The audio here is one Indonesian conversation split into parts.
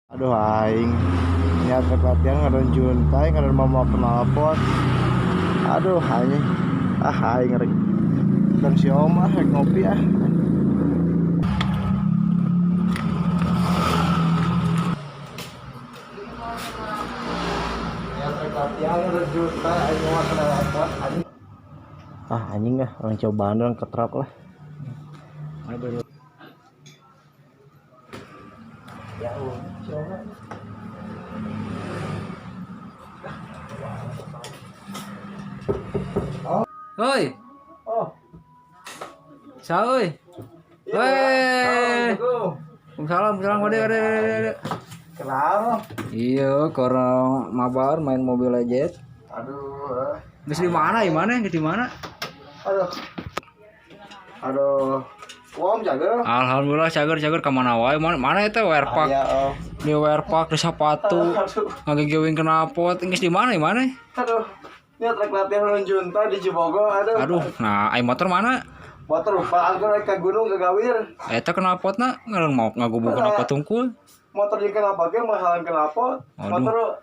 Aduh aing niat latihan ngaran juntai ngaran mama knalpot. Aduh aing aing rek dan si Om rek ngopi niat latihan ngaran juntai aing mama knalpot anjing. Anjing orang cobaan orang ketrap lah. Aduh. Ya coba. Oi. Oh. Saoi. Weh. Salam Wade. Kenal? Iya, korang mabar main Mobile Legends. Aduh. Geus di mana? Di mana? Aduh. Om jaga. Alhamdulillah cager ka mana wae? Mana eta werpak? Aya, Di werpak di sepatu. Ngagegeuing knalpot. Geus di mana? Aduh. Ini trek latihan lawan junta di Cibogo. Aduh, nah ai motor mana? Motor lupa aku naik ke gunung ke Gawir. Eta knalpotna ngareng mau ngagubung knalpot tungkul. Motor jeung knalpot ge mahalan knalpot. Motor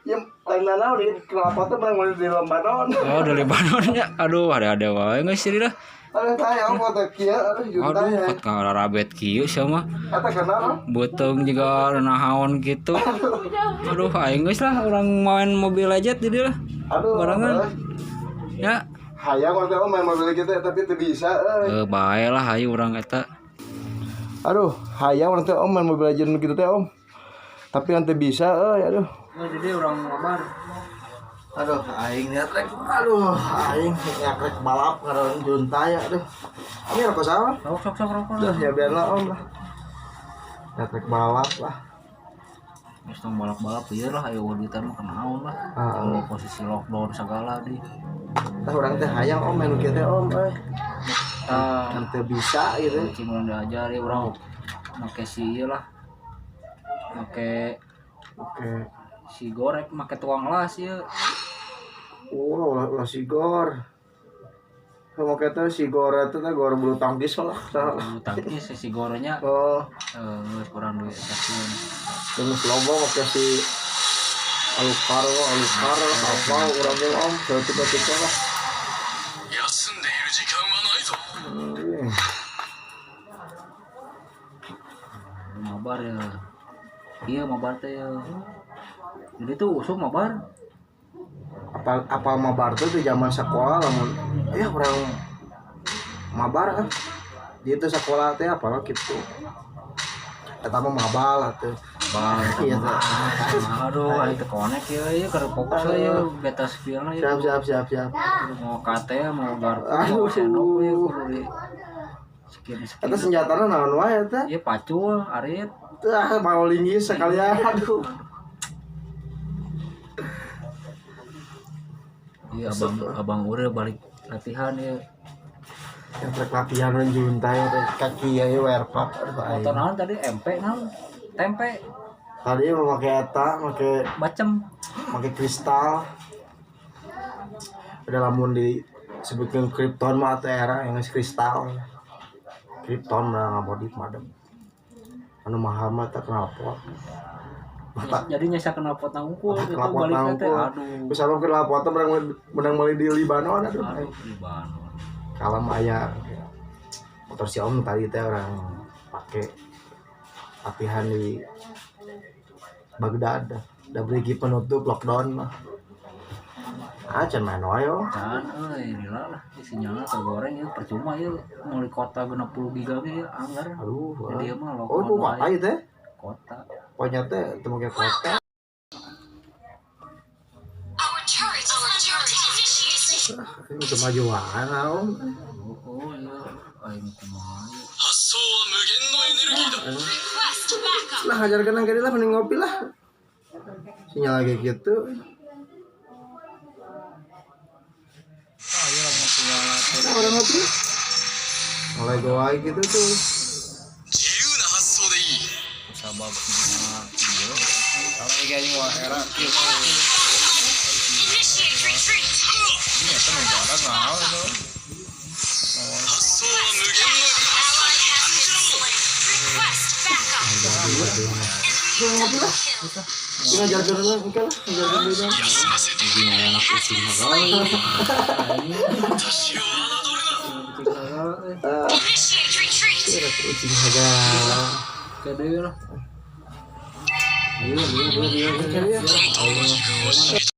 ya lain nana di knalpot teh menang di Lebanon. Oh, dari Lebanon nya. Aduh, ada wae geus sih dah. Aduh tanya motor kieu aduh junta ya. Aduh, ka rabet kieu sia mah. Eta kenal? Betung juga nahaon gitu. Aduh, aing geus lah urang main Mobile Legends di dieu lah. Aduh. Barengan. Ya. Hayang waktu itu main mobil kita tapi teu bisa. Bae lah hayu urang eta. Aduh, hayang nanti Om main Mobile Legends gitu teh Om. Tapi nanti bisa aduh. Oh, jadi urang mabar. Aduh, aing niat rek. Aduh, aing niat rek balap ngaran junta ya aduh. Ini rokok sama? Sok rokok. Udah ya biarlah Om lah. Niat rek balap lah. Geus tong balap-balap ieu lah aya auditan mah kenaon lah. Heeh. Posisi lockdown segala di. Tah urang teh hayang Om main kieu teh Om Tah, nanti bisa gitu. cing urang diajari urang make si ieu lah. Make Oke. si gorek make tuang las ieu. Oh, ulah sigor. Sama kita sigor itu teh gor bulu tangkis lah. Bulu tangkis si gorenya Oh, geus kurang duit stasiun. terus logo pakai si alukar apa urang ge Om tiba-tiba lah. Mabar ya. Iya mabar teh ya. Jadi tuh usum mabar. Apa mabar tuh di zaman sekolah lamun ya orang mabar di itu sekolah teh apa gitu. Eta mah mabal atuh. Bang, Iya teh. aduh, aing teu konek ya keur fokus lah ya beta spion lah ya. Siap. Mau KT mau bar. Aduh. Sendok ya kudu di sekian. Eta senjatana naon wae eta? Ieu pacul, arit. Tah mau linggis sekalian aduh. Iya abang urang balik latihan ya. Yang trek latihan juntai kaki ya werpak Motor naon tadi MP naon? Tempe, tadi memakai eta make bacem. kristal udah lamun disebutkan Krypton mah teh era yang kristal Krypton mah ngamodif madem anu mahal mah teh knalpot Jadi nyasa kena potang ukul itu knalpot balik teh. nangkul Aduh. bisa lo knalpot teh menang meuli di Libanon aduh Libanon. kalem aya motor si Om tadi teh orang pakai latihan di Baghdad udah beri penutup lockdown mah can main wae yo Can lila lah di sinyalna tergoreng ya percuma ya mau di kota 60 giga ge ya anggar. aduh Jadi mah oh itu kota itu teh kota. pokoknya teh temu ke kota ini kemajuan Om Oh iya aing kumaha ya. lah ngajarkan yang lah mending ngopi lah sinyal lagi gitu Iya lah mau sinyalna teh. orang ngopi mulai goa gitu tuh Sabab iya. Kalau iki anjing wah era kieu. Ini eta mau badak naon itu. Kita ngopi lah. Kita ngajar dulu oke lah. Ngajar dulu. Ini anak kucing segala. Kira kucing aja. Kedai lah. Dia.